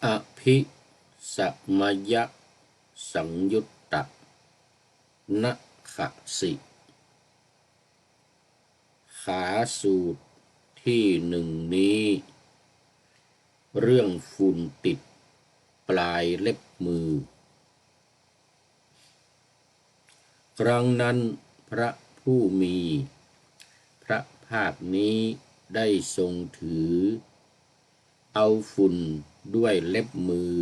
อภิสัมมยสังยุตตนะขะสิขาสูตรที่หนึ่งนี้เรื่องฝุ่นติดปลายเล็บมือครั้งนั้นพระผู้มีพระภาคนี้ได้ทรงถือเอาฝุ่นด้วยเล็บมือ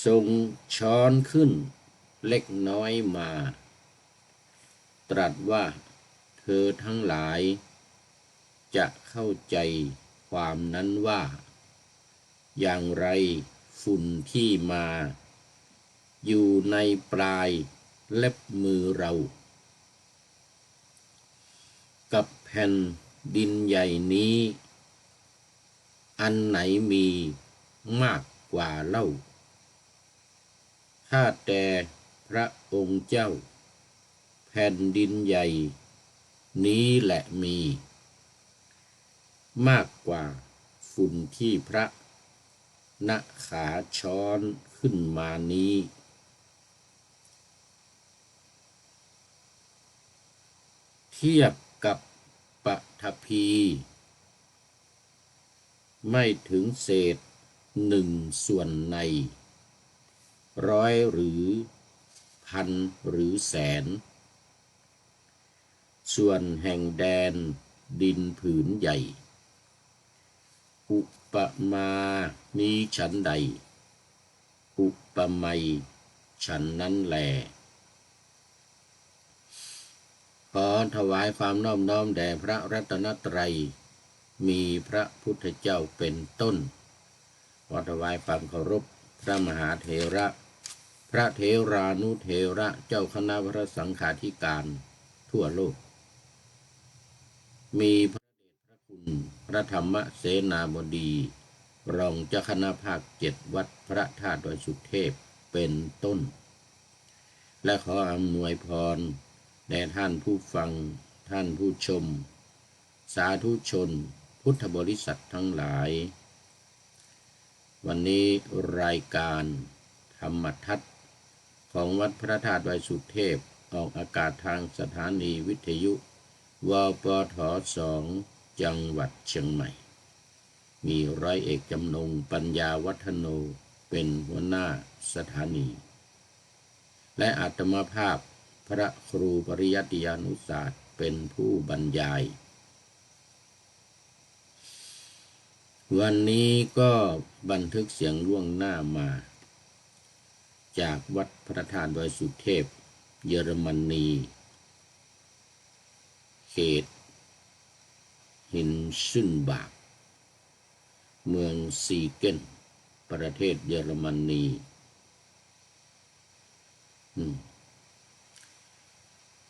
ทรงช้อนขึ้นเล็กน้อยมาตรัสว่าเธอทั้งหลายจะเข้าใจความนั้นว่าอย่างไรฝุ่นที่มาอยู่ในปลายเล็บมือเรากับแผ่นดินใหญ่นี้อันไหนมีมากกว่าเล่าถ้าแต่พระองค์เจ้าแผ่นดินใหญ่นี้แหละมีมากกว่าฝุ่นที่พระณขาช้อนขึ้นมานี้เทียบกับปฐพีไม่ถึงเศษหนึ่งส่วนในร้อยหรือพันหรือแสนส่วนแห่งแดนดินผืนใหญ่อุปมานี้ฉันใดอุปไมยฉันนั้นแลขอถวายความนอบน้อมแด่พระรัตนตรัยมีพระพุทธเจ้าเป็นต้นขอถวายความเคารพพระมหาเถระพระเถรานุเถระเจ้าคณะพระสังฆาธิการทั่วโลกมีพระเดชพระคุณพระธรรมเสนาบดีรองเจ้าคณะภาค7วัดพระธาตุดอยสุเทพเป็นต้นและขออำนวยพรแด่ท่านผู้ฟังท่านผู้ชมสาธุชนพุทธบริษัททั้งหลายวันนี้รายการธรรมทัศน์ของวัดพระธาตุดอยสุเทพออกอากาศทางสถานีวิทยุวปท2จังหวัดเชียงใหม่มีร้อยเอกจำนงปัญญาวัฒโนเป็นหัวหน้าสถานีและอาตมาภาพพระครูปริยัติยานุศาสตร์เป็นผู้บรรยายวันนี้ก็บันทึกเสียงล่วงหน้ามาจากวัดพระธาตุดอยสุเทพเยอรมนีเขตหินซึนบากเมืองซีเกนประเทศเยอรมนี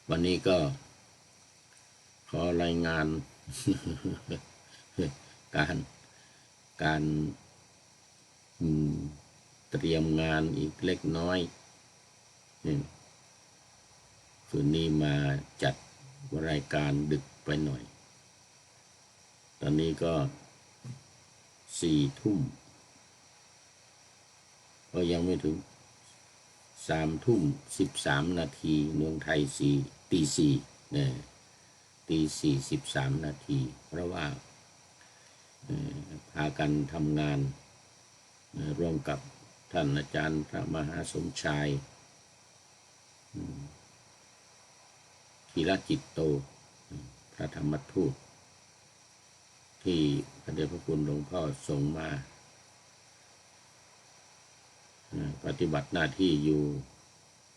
วันนี้ก็ขอรายงาน การเตรียมงานอีกเล็กน้อยคืนนี้มาจัดรายการดึกไปหน่อยตอนนี้ก็4 ทุ่มก็ยังไม่ถึง3 ทุ่ม 13 นาทีเมืองไทยตี 4เนี่ยตี 4 13 นาทีเพราะว่าพากันทำงานร่วมกับท่านอาจารย์พระมหาสมชายธีรจิตโตพระธรรมทูตที่พระเดชพระคุณหลวงพ่อส่งมาปฏิบัติหน้าที่อยู่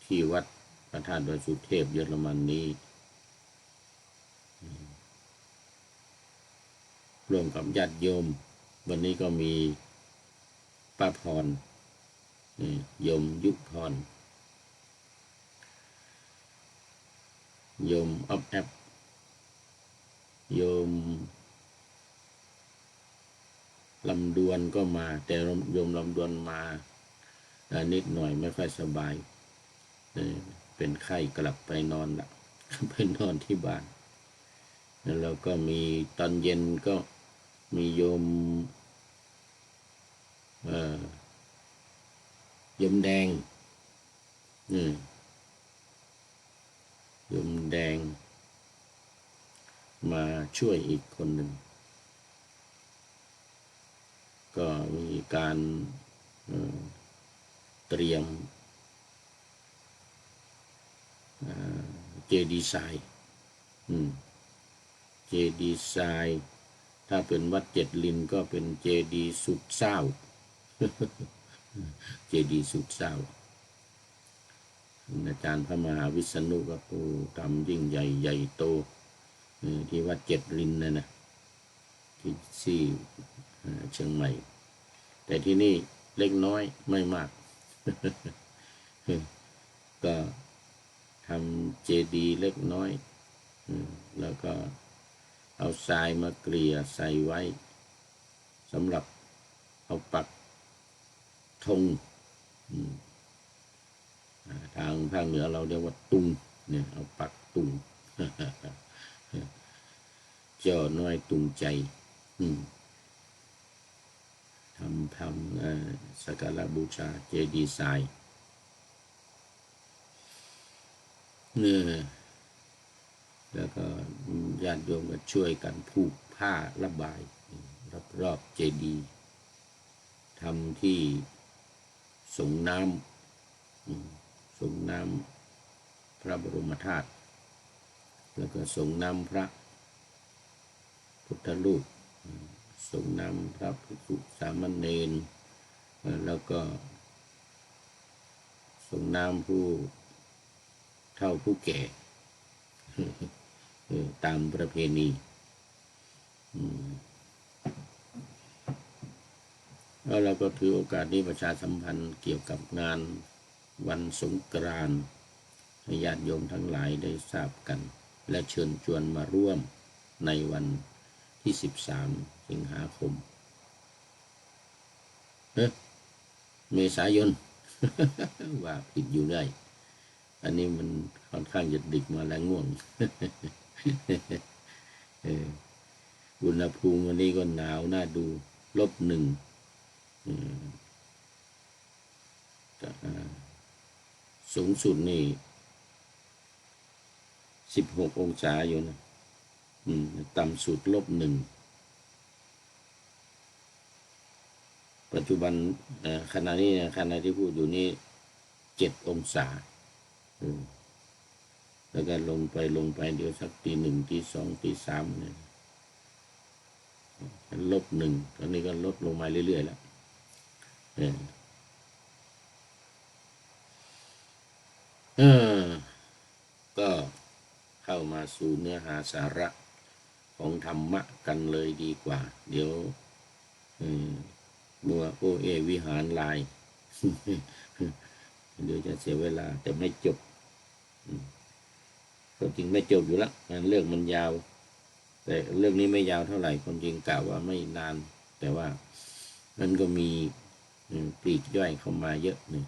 ที่วัดพระธาตุดอยสุเทพเยอรมนีร่วมกับญาติโยมวันนี้ก็มีป้าพรโยมยุพรโยมอ๊อบแอบโยมลำดวนก็มาแต่โยมลำดวนมานิดหน่อยไม่ค่อยสบายเป็นไข้กลับไปนอนละไปนอนที่บ้านแล้วก็มีตอนเย็นก็มีโยม ยมแดงยมแดงมาช่วยอีกคนหนึ่งก็มีการเตรียมเจดีย์ทรายเจดีย์ทรายถ้าเป็นวัดเจ็ดลินก็เป็นเจดีย์สุดเศร้า เจดีย์สุดเศร้าอาจารย์พระมหาวิษณุก็ทำยิ่งใหญ่ใหญ่โตที่วัดเจ็ดลินนะที่เชียงใหม่แต่ที่นี่เล็กน้อยไม่มาก ก็ทำเจดีย์เล็กน้อยแล้วก็เอาทรายมาเกลี่ยใส่ไว้สำหรับเอาปักธงทางภาคเหนือเราเรียกว่าตุงเนี่ยเอาปักตุง เจ้าน้อยตุงใจทำสักการะบูชาเจดีย์ทรายแล้วก็ญาติโยมก็ช่วยกันผูกผ้าระบายรอบเจดีย์ทำที่ส่งน้ำพระบรมธาตุแล้วก็ส่งน้ำพระพุทธรูปส่งน้ำพระภิกษุสามเณรแล้วก็ส่งน้ำผู้เฒ่าผู้แก่ตามประเพณีแล้วเราก็ถือโอกาสนี้ประชาสัมพันธ์เกี่ยวกับงานวันสงกรานต์ให้ญาติโยมทั้งหลายได้ทราบกันและเชิญชวนมาร่วมในวันที่13 สิงหาคมเมษายน ว่าผิดอยู่ได้อันนี้มันค่อนข้างจะดึกมาแล้วง่วง อุณหภูมิวันนี้ก็หนาวน่าดู-1สูงสุดนี่16 องศาอยู่นะต่ำสุด-1ปัจจุบันขณะนี้ขณะที่พูดอยู่นี่7 องศาแล้วก็ลงไปเดี๋ยวสักตี 1 ตี 2 ตี 3เนี่ย-1ตอนนี้ก็ลดลงมาเรื่อยๆแล้วก็เข้ามาสู่เนื้อหาสาระของธรรมะกันเลยดีกว่าเดี๋ยวมัวโอเอวิหารลาย เดี๋ยวจะเสียเวลาแต่ไม่จบก็จริงไม่จบอยู่แล้วเรื่องมันยาวแต่เรื่องนี้ไม่ยาวเท่าไหร่คนจริงกล่าวว่าไม่นานแต่ว่ามันก็มีปลีกย่อยเข้ามาเยอะนี่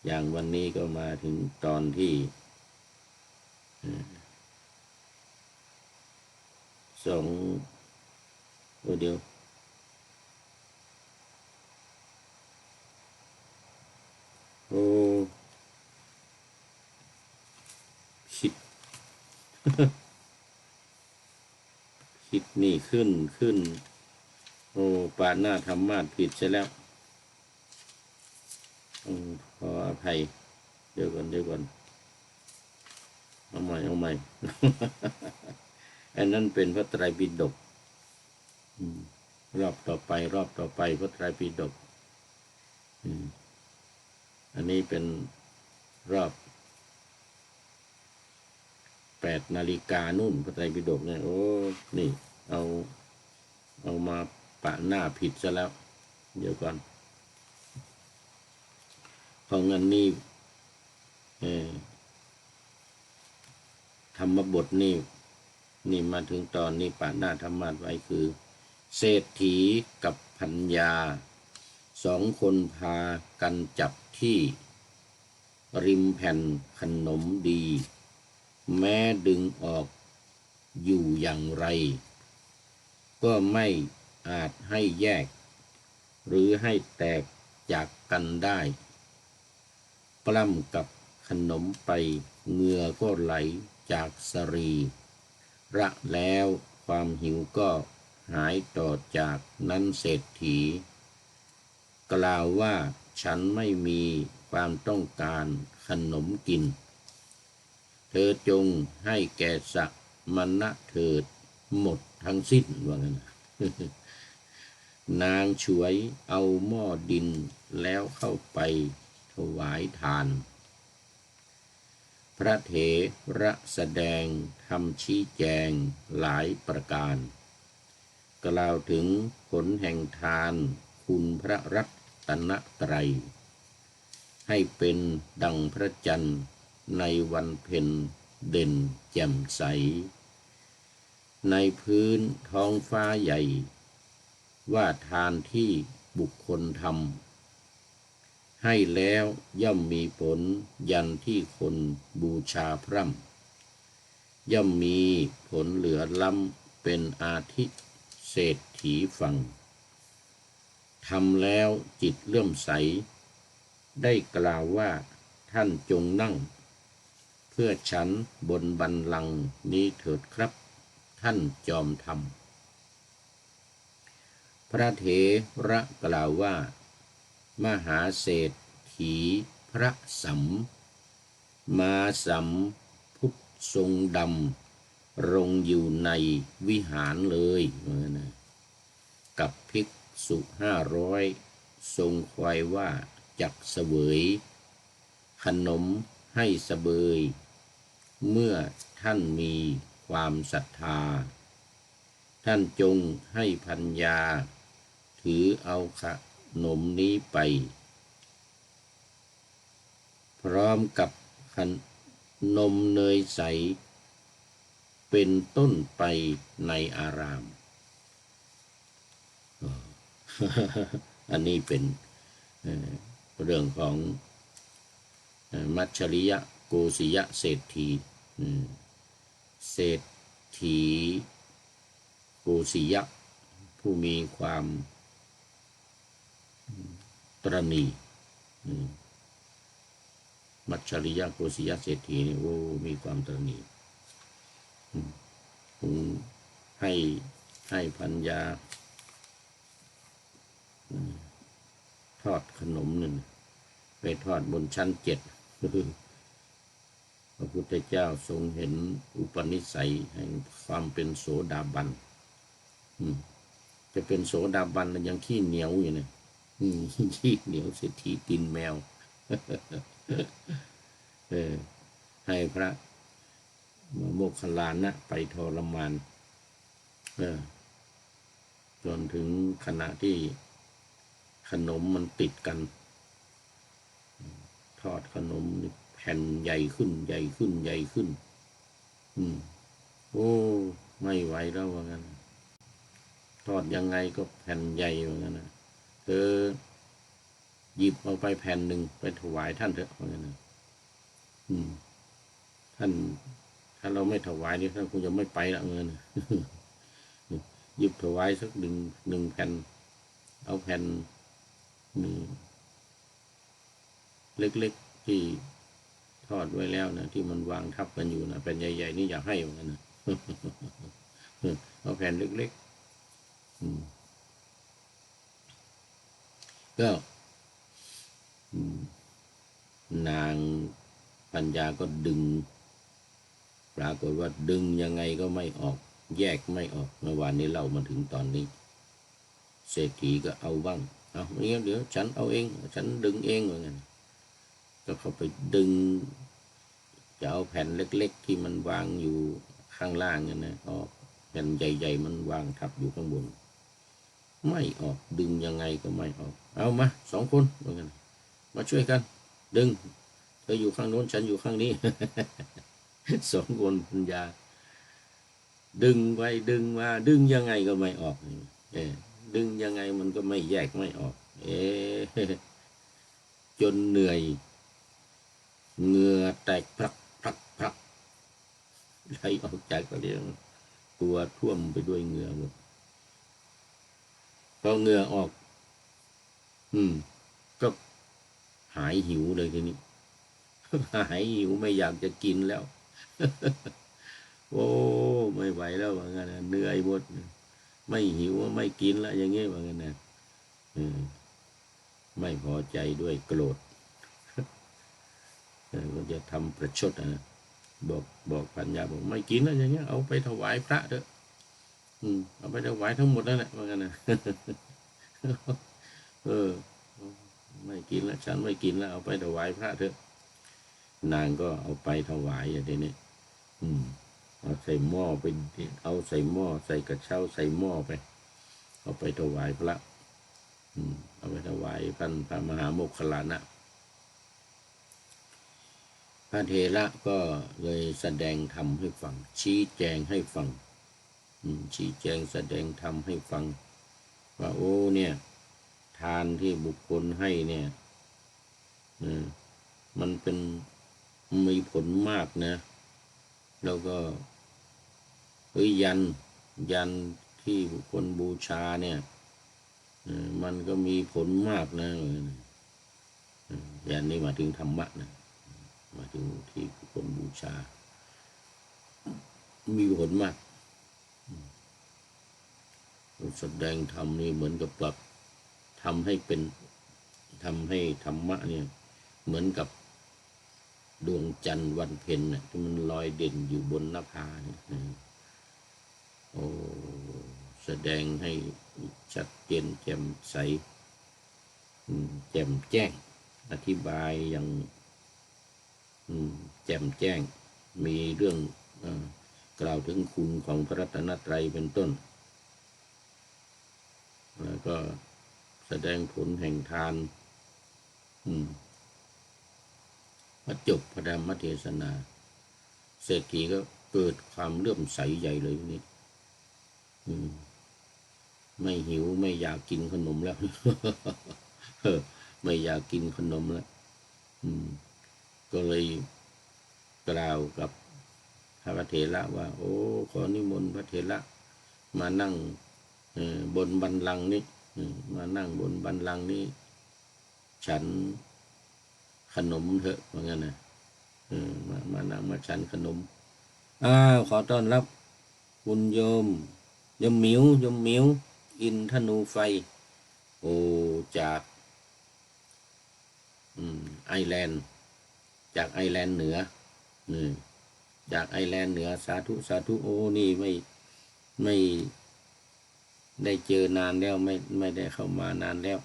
อย่างวันนี้ก็มาถึงตอนที่เดี๋ยวคิด คิดนี่ขึ้นปาหน้าธรรมาสผิดใช่แล้วขออภัยเดี๋ยวก่อนเอาใหม่ อันนั้นเป็นพระไตรปิฎกรอบต่อไปพระไตรปิฎกอันนี้เป็นรอบ8 นาฬิกานู่นพระไตรปิฎกเนี่ยโอ้นี่เอามาปะหน้าผิดซะแล้วเดี๋ยวก่อนของอันนี้ธรรมบทนี่มาถึงตอนนี้ปะหน้าธรรมาสไว้คือเศรษฐีกับพัญญา2 คนพากันจับที่ริมแผ่นขนมดีแม้ดึงออกอยู่อย่างไรก็ไม่อาจให้แยก หรือให้แตกจากกันได้ปล้ำกับขนมไปเหงื่อก็ไหลจากสรีระแล้วความหิวก็หายต่อจากนั้นเศรษฐีกล่าวว่าฉันไม่มีความต้องการขนมกินเธอจงให้แก่สักมณะเถิดหมดทั้งสิ้นว่างั้นนางฉวยเอาหม้อดินแล้วเข้าไปถวายทานพระเถระแสดงธรรมชี้แจงหลายประการกล่าวถึงผลแห่งทานคุณพระรัตนตรัยให้เป็นดังพระจันทร์ในวันเพ็ญเด่นแจ่มใสในพื้นท้องฟ้าใหญ่ว่าทานที่บุคคลทำให้แล้วย่อมมีผลยันที่คนบูชาพร่ำย่อมมีผลเหลือล้ำเป็นอาทิเศรษฐีฟังทำแล้วจิตเลื่อมใสได้กล่าวว่าท่านจงนั่งเพื่อฉันบนบัลลังก์นี้เถิดครับท่านจอมธรรมพระเถระกล่าวว่ามหาเศรษฐีพระสัมมาสัมพุทธทรงดำรงอยู่ในวิหารเลยกับภิกษุ500ทรงคอยว่าจักเสวยขนมให้เสบยเมื่อท่านมีความศรัทธาท่านจงให้ภรรยาถือเอาขนมนี้ไปพร้อมกับขนมเนยใสเป็นต้นไปในอารามอันนี้เป็นเรื่องของมัชฌริยโกสิยเศรษฐีเศรษฐีโกสิยะผู้มีความตระหนี่มัชฌริยโกสิยเศรษฐีนี่โอ้มีความตระหนี่ให้พัญญาทอดขนมนึงไปทอดบนชั้น7พระพุทธเจ้าทรงเห็นอุปนิสัยแห่งความเป็นโสดาบันจะเป็นโสดาบันยังขี้เหนียวอยู่เนี่ยขี้เหนียวเศรษฐีกินแมวให้พระโมคคัลลานะไปทรมานจนถึงขณะที่ขนมมันติดกันทอดขนมแผ่นใหญ่ขึ้นใหญ่ขึ้นใหญ่ขึ้นโอ้ไม่ไหวแล้วว่างั้นทอดยังไงก็แผ่นใหญ่ว่างั้นนะเธอหยิบเอาไปแผ่นหนึ่งไปถวายท่านเถอะว่างั้นนะท่านถ้าเราไม่ถวายนี่ท่านคงจะไม่ไปละเงินหยิบถวายสักหนึ่งแผ่นเอาแผ่นเล็กๆที่ทอดไว้แล้วนะที่มันวางทับกันอยู่นะแผ่นใหญ่ๆนี่อยากให้เหมือนกันนะเอาแผ่นเล็กๆก็นางปัญญาก็ดึงปรากฏว่าดึงยังไงก็ไม่ออกแยกไม่ออกเมื่อวานนี้เล่ามาถึงตอนนี้เศรษฐีก็เอาบ้างเอาเงี้ยเดี๋ยวฉันเอาเองฉันดึงเองเหมือนกันก็เข้าไปดึงจะเอาแผ่นเล็กๆที่มันวางอยู่ข้างล่างเนี่ยนะออกแผ่นใหญ่ๆมันวางทับอยู่ข้างบนไม่ออกดึงยังไงก็ไม่ออกเอามา2 คนเหมือนกันมาช่วยกันดึงเธออยู่ข้างโน้นฉันอยู่ข้างนี้ 2 คนปัญญาดึงไปดึงมาดึงยังไงก็ไม่ออกดึงยังไงมันก็ไม่แยกไม่ออกจนเหนื่อยเหงื่อแตกพรักไหลออกจากตัวเดียวตัวท่วมไปด้วยเหงื่อหมดพอเหงื่อออก ก็หายหิวเลยทีนี้ หายหิวไม่อยากจะกินแล้ว โอ้ไม่ไหวแล้วว่างั้นนะเหนื่อยหมดไม่หิวไม่กินแล้วอย่างงี้ว่างั้นนะไม่พอใจด้วยโกรธก็จะทำประชดนะบอกปัญญาบอกไม่กินแล้วอย่างเงี้ยเอาไปถวายพระเถอะเอาไปถวายทั้งหมดนั่นแหละว่างั้นนะ เออไม่กินแล้วฉันไม่กินแล้วเอาไปถวายพระเถอะนางก็เอาไปถวายอย่างนี้เอาใส่หม้อไปเอาใส่หม้อใส่กระเช้าใส่หม้อไปเอาไปถวายพระเอาไปถวายพระมหาโมคคัลลานะพระเถระก็เลยแสดงธรรมให้ฟังชี้แจงให้ฟังชี้แจงแสดงธรรมให้ฟังว่าโอ้เนี่ยทานที่บุคคลให้เนี่ยมันเป็นมีผลมากนะแล้วก็ยันที่บุคคลบูชาเนี่ยมันก็มีผลมากนะยันนี้มาถึงธรรมะนะมาถึงที่บุคคลบูชามีผลมากแสดงธรรมนี่เหมือนกับปรับทำให้ธรรมะเนี่ยเหมือนกับดวงจันทร์วันเพ็ญน่ะที่มันลอยเด่นอยู่บนนภาเนี่ยโอ้แสดงให้ชัดเจนแจ่มใสแจ่มแจ้งอธิบายอย่างแจ่มแจ้งมีเรื่องกล่าวถึงคุณของพระรัตนตรัยเป็นต้นแล้วก็แสดงผลแห่งทานพอจบพระธรรมเทศนาเศรษฐีก็เกิดความเลื่อมใสใหญ่เลยนี่ไม่หิวไม่อยากกินขนมแล้วไม่อยากกินขนมแล้วก็เลยกล่าวกับพระเถระว่าโอ้ขอนิมนต์พระเถระมานั่งบนบัลลังก์นี้มานั่งบนบัลลังก์นี้ฉันขนมเถอะว่างั้นนะมานั่งมาฉันขนมขอต้อนรับคุณโยมหมิวอินทนูไฟโอจากไอร์แลนด์จากไอร์แลนด์เหนือจากไอร์แลนด์เหนือสาธุโอ้นี่ไม่ได้เจอนานแล้วไม่ได้เข้ามานานแล้ว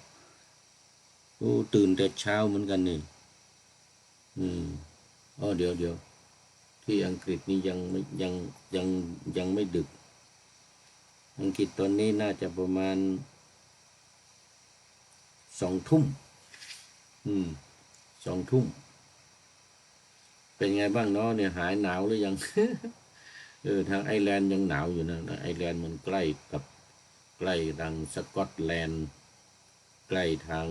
โอ้ตื่นแต่เช้าเหมือนกันนี่เดี๋ยวที่อังกฤษนี่ยังไม่ดึกอังกฤษตอนนี้น่าจะประมาณ2 ทุ่ม2 ทุ่มเป็นไงบ้างเนาะเนี่ยหายหนาวหรือยังทางไอร์แลนด์ยังหนาวอยู่นะไอร์แลนด์มันใกล้ทางสกอตแลนด์ใกล้ทาง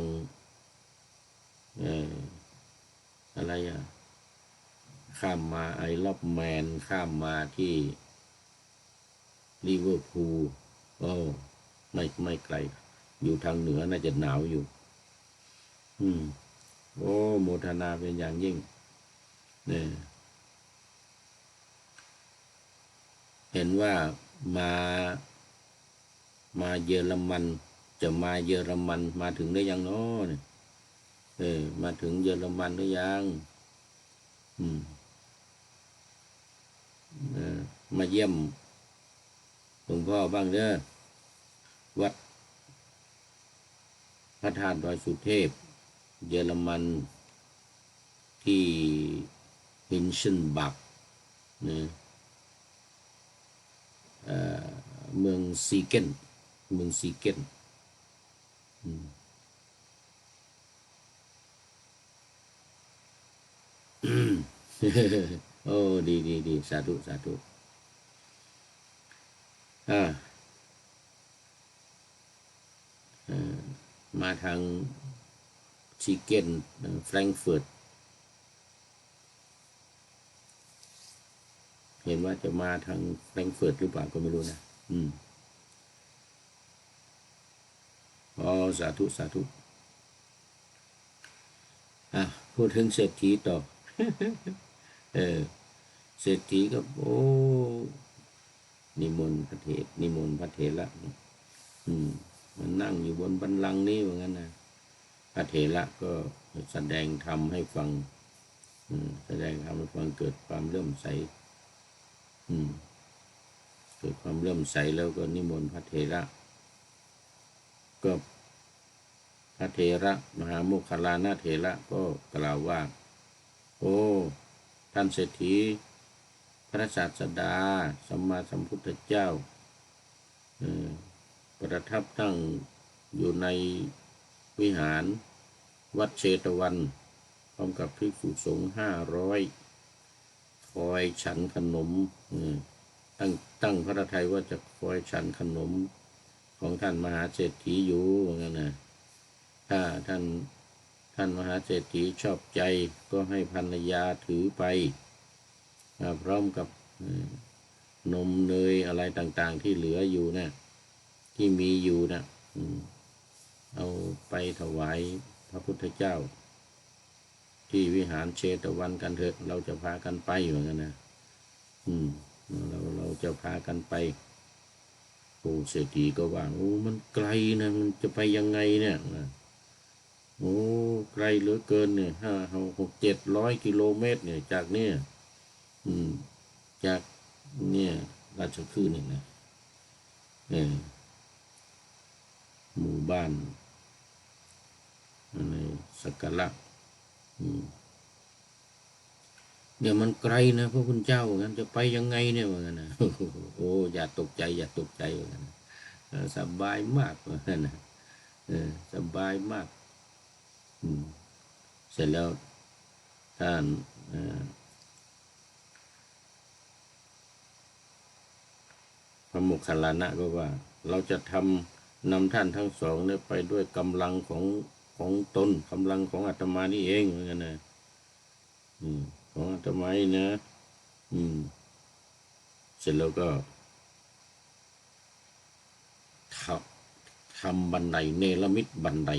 อะไรข้ามมาไอร์ลอฟแมนข้ามมาที่ลิเวอร์พูลไม่ไกลอยู่ทางเหนือน่าจะหนาวอยู่โอ้โมทนาเป็นอย่างยิ่งเนี่ยเห็นว่ามาเยอรมันจะมาเยอรมันมาถึงได้ยังเนาะเนี่ยมาถึงเยอรมันหรือยังมาเยี่ยมหลวงพ่อบ้างเด้อวัดพระธาตุดอยสุเทพเยอรมันที่ฮินเชนบักนะเมืองซีเกนโอ้ดีสาธุมาทางซีเกนแฟรงก์เฟิร์ตเห็นว่าจะมาทางแฟรงก์เฟิร์ตหรือเปล่าก็ไม่รู้นะสาธุ พูดถึงเศรษฐีต่อ เออเศรษฐีก็โอ้นิมนต์พระเถรนิมนต์พระเถระมันนั่งอยู่บนบัลลังก์นี้ว่างั้นนะพระเถระก็แสดงธรรมให้ฟังแสดงธรรมให้ฟังเกิดความเลื่อมใสเกิดความเลื่อมใสแล้วก็นิมนต์พระเถระก็พระเถระมหาโมคคัลลานะเถระก็กล่าวว่าโอ้ท่านเศรษฐีพระศาสดาสัมมาสัมพุทธเจ้าประทับตั้งอยู่ในวิหารวัดเชตวันพร้อมกับภิกษุสงฆ์500คอยฉันขนมตั้งพระทัยว่าจะคอยฉันขนมของท่านมหาเศรษฐีอยู่ว่างั้นนะถ้าท่านมหาเศรษฐีชอบใจก็ให้ภรรยาถือไปพร้อมกับนมเนยอะไรต่างๆที่เหลืออยู่นะที่มีอยู่นะเอาไปถวายพระพุทธเจ้าที่วิหารเชตวันกันเถอะเราจะพากันไปเหมือนกันนะเราจะพากันไปโอ้เศรษฐีก็ว่าโอ้มันไกลนะมันจะไปยังไงเนี่ยโอ้ไกลเหลือเกินเนี่ย500-600-700 กิโลเมตรเนี่ยจากเนี่ยจากเนี่ยราชคฤห์นี่นะหมู่บ้านในสักกะละเนี่ยมันไกลนะพระคุณเจ้างั้นจะไปยังไงเนี่ยว่างั้นนะโอ้อย่าตกใจว่างั้นสบายมากว่างั้นนะสบายมากเสร็จแล้วท่านพระโมคคัลลานะก็ว่าเราจะนำท่านทั้งสองเนี่ยไปด้วยกำลังของตนกำลังของอาตมานี่เองเหมือนกันนะของอาตมานี่นะเสร็จแล้วก็ทำบันไดเนรมิตบันได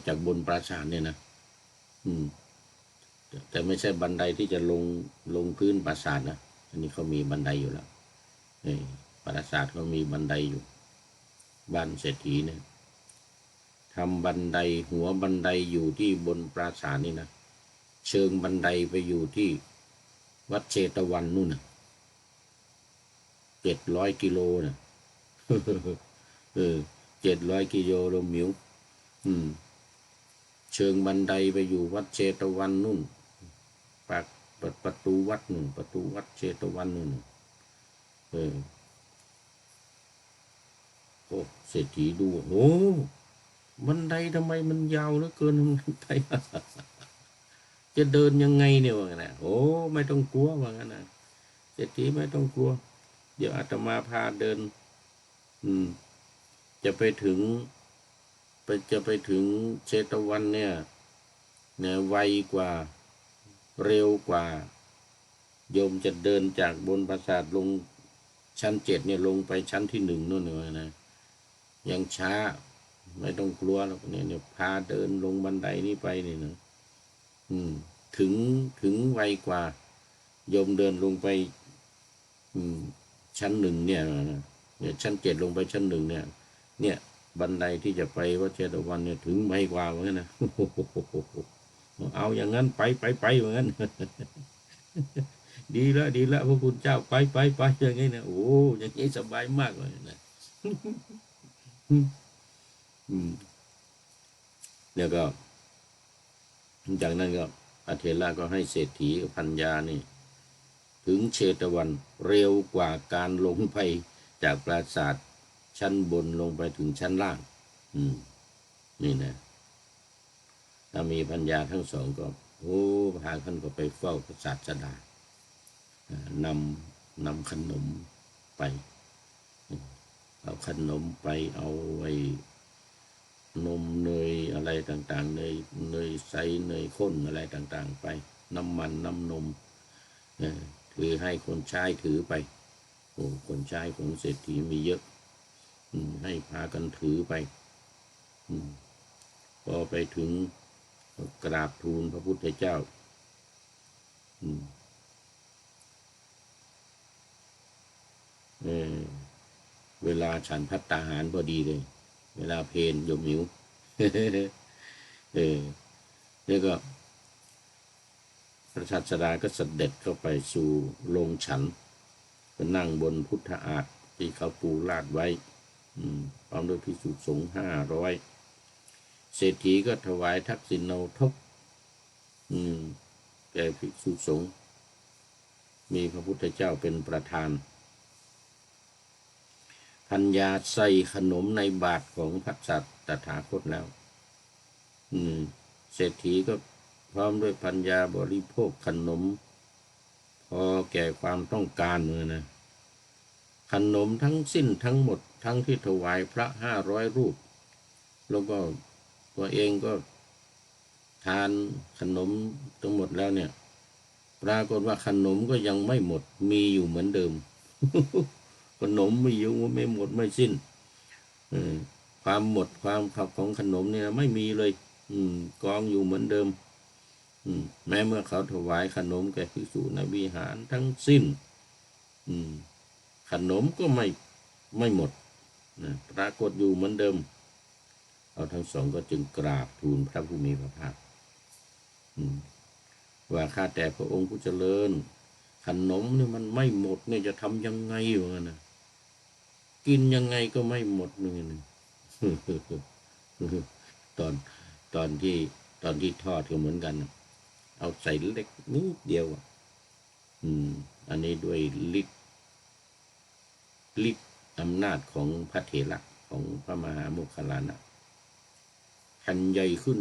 จากบนปราสาทเนี่ยนะแต่ไม่ใช่บันไดที่จะลงพื้นปราสาทนะอันนี้เขามีบันไดอยู่แล้วปราสาทเขามีบันไดอยู่บ้านเศรษฐีเนี่ยทำบันไดหัวบันไดอยู่ที่บนปราสาทนี่นะเชิงบันไดไปอยู่ที่วัดเชตวันนู่นน่ะ700 กิโลนะ700 กิโลลมมิวเชิงบันไดไปอยู่วัดเชตวันนู่นปากประตูวัดนู่นประตูวัดเชตวันนู่นโอ้เศรษฐีดูโอ้บันไดทำไมมันยาวเหลือเกินบันไดจะเดินยังไงเนี่ยว่างั้นนะโอ้ไม่ต้องกลัวว่างั้นนะเศรษฐีไม่ต้องกลัวเดี๋ยวอาตมาพาเดินจะไปถึงเชตวันเนี่ยไวกว่าเร็วกว่าโยมจะเดินจากบนปราสาทลงชั้น7เนี่ยลงไปชั้นที่1นู่นเลยนะยังช้าไม่ต้องกลัวหรอกเนี่ยพาเดินลงบันไดนี้ไปนี่นะถึงไวกว่าโยมเดินลงไปชั้น1เนี่ยชั้น7ลงไปชั้น1เนี่ยบันไดที่จะไปวัดเชตวันเนี่ยถึงไวกว่าเหมือนกันนะเอาอย่างนั้นไปเหมือนกันดีแล้วพระคุณเจ้าไปอย่างนี้นะโอ้อย่างนี้สบายมากเลยนะแล้วก็จากนั้นก็พระเถระก็ให้เศรษฐีกับพัญญานี่ถึงเชตวันเร็วกว่าการลงไปจากปราสาทชั้นบนลงไปถึงชั้นล่างนี่นะถ้ามีพัญญาทั้งสองก็โอ้พาท่านก็ไปเฝ้าพระศาสดานำขนมไปเอาขนมไปเอาไว้นมเนยอะไรต่างๆเนยใสเนยข้นอะไรต่างๆไปน้ำมันน้ำนมถือให้คนใช้ถือไปโอ้คนใช้ของเศรษฐีมีเยอะให้พากันถือไปพอไปถึง กราบทูลพระพุทธเจ้าเวลาฉันภัตตาหารพอดีเลยเวลาเพลโยมหมิวแล้วก็พระศาสดาก็เสด็จเข้าไปสู่โรงฉันก็นั่งบนพุทธอาฏที่เขาปูลาดไว้พร้อมด้วยภิกษุสงฆ์500เศรษฐีก็ถวายทักษิณาทกแก่ภิกษุสงฆ์มีพระพุทธเจ้าเป็นประธานพัญญาใส่ขนมในบาตรของพระสัตตถาคตแล้วเศรษฐีก็พร้อมด้วยพัญญาบริโภคขนมพอแก่ความต้องการเลยนะขนมทั้งสิ้นทั้งหมดทั้งที่ถวายพระ500 รูปแล้วก็ตัวเองก็ทานขนมทั้งหมดแล้วเนี่ยปรากฏว่าขนมก็ยังไม่หมดมีอยู่เหมือนเดิม ขนมมีอยู่ไม่หมดไม่สิ้นความหมดความขับของขนมเนี่ยไม่มีเลยกองอยู่เหมือนเดิมแม้เมื่อเขาถวายขนมแก่ภิกษุในวิหารทั้งสิ้นขนมก็ไม่หมดปรากฏอยู่เหมือนเดิมเอาทั้งสองก็จึงกราบทูลพระผู้มีพระภาคว่าข้าแต่พระองค์ผู้เจริญขนมนี่มันไม่หมดเนี่ยจะทำยังไงอยู่นะกินยังไงก็ไม่หมดเลยนะตอนที่ทอดก็เหมือนกันเอาใส่เล็กนิดเดียวอันนี้ด้วยฤทธิ์อำนาจของพระเถระของพระมหาโมคคัลลานะพันใหญ่ขึ้น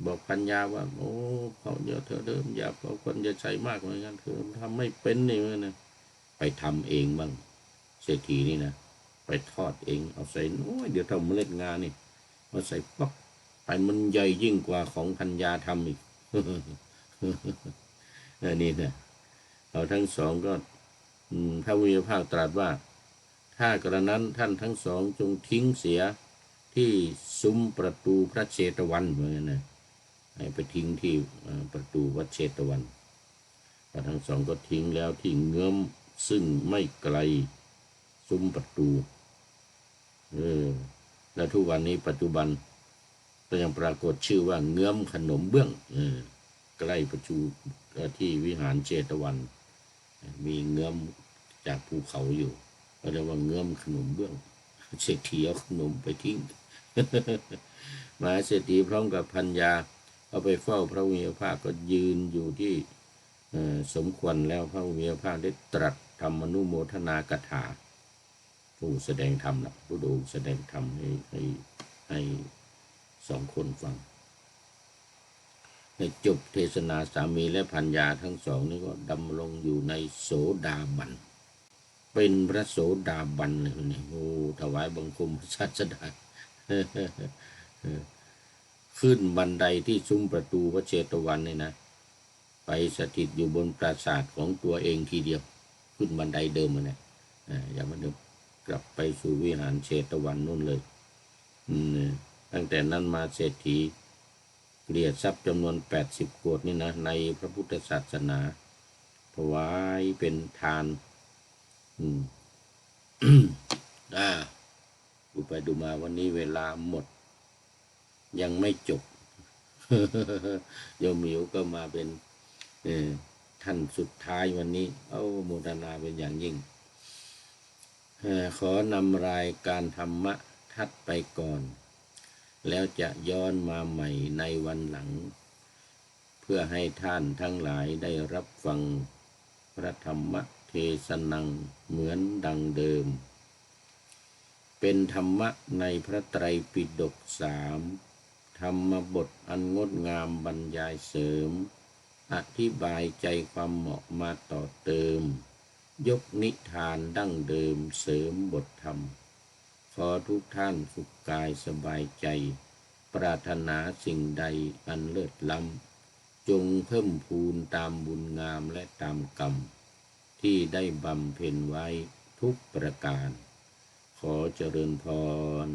บอกพัญญาว่าโอ้เขาเดี๋ยวเธอเดิมอย่าเอาคนจะใช้มากเหมือนกันเธอทำไม่เป็นนี่นะไปทำเองบ้างเศรษฐีนี่นะไปทอดเองเอาใส่น้อยเดี๋ยวทำเมล็ดงานี่มาใส่ป๊อกไปมันใหญ่ยิ่งกว่าของพัญญาทำอีก นี่นะเราทั้งสองก็พระพุทธภาคตรัสว่าถ้ากระนั้นท่านทั้งสองจงทิ้งเสียที่ซุ้มประตูพระเชตวันเหมือนกันนะให้ไปทิ้งที่ประตูวัดเชตวันเราทั้งสองก็ทิ้งแล้วที่เงื้อมซึ่งไม่ไกลซุ้มประตูและทุกวันนี้ปัจจุบันก็ยังปรากฏชื่อว่าเงื้อมขนมเบื้องใกล้ประตูที่วิหารเชตวันมีเงื้อมจากภูเขาอยู่ก็เรียกว่าเงื้อมขนมเบื้องเศรษฐีเอาขนมไปทิ้ง มหาเศรษฐีพร้อมกับพัญญาเอาไปเฝ้าพระผู้มีพระภาคก็ยืนอยู่ที่สมควรแล้วพระผู้มีพระภาคได้ตรัสธรรมอนุโมทนากถาผู้แสดงธรรมนะผู้ดูแสดงธรรมให้สองคนฟังในจบเทศนาสามีและพัญญาทั้งสองนี้ก็ดำรงอยู่ในโสดาบันเป็นพระโสดาบันเลยนี่โอ้ถวายบังคมพระศาสดาขึ้นบันไดที่ซุ้มประตูพระเชตวันนี่นะไปสถิตอยู่บนปราสาทของตัวเองทีเดียวขึ้นบันไดเดิมนะอย่ามาเดิมกลับไปสู่วิหารเชตวันนู่นเลยตั้งแต่นั้นมาเศรษฐีเกลียดทรัพย์จำนวน80 โกฏนี่นะในพระพุทธศาสนาถวายเป็นทานดูไปดูมาวันนี้เวลาหมดยังไม่จบ โยมหมิวก็มาเป็นท่านสุดท้ายวันนี้โมทนาเป็นอย่างยิ่งขอนำรายการธรรมะทัดไปก่อนแล้วจะย้อนมาใหม่ในวันหลังเพื่อให้ท่านทั้งหลายได้รับฟังพระธรรมเทศนังเหมือนดังเดิมเป็นธรรมะในพระไตรปิฎก3ธรรมบทอันงดงามบรรยายเสริมอธิบายใจความเหมาะมาต่อเติมยกนิทานดั้งเดิมเสริมบทธรรมขอทุกท่านสุขกายสบายใจปรารถนาสิ่งใดอันเลิศล้ำจงเพิ่มพูนตามบุญงามและตามกรรมที่ได้บำเพ็ญไว้ทุกประการขอเจริญพร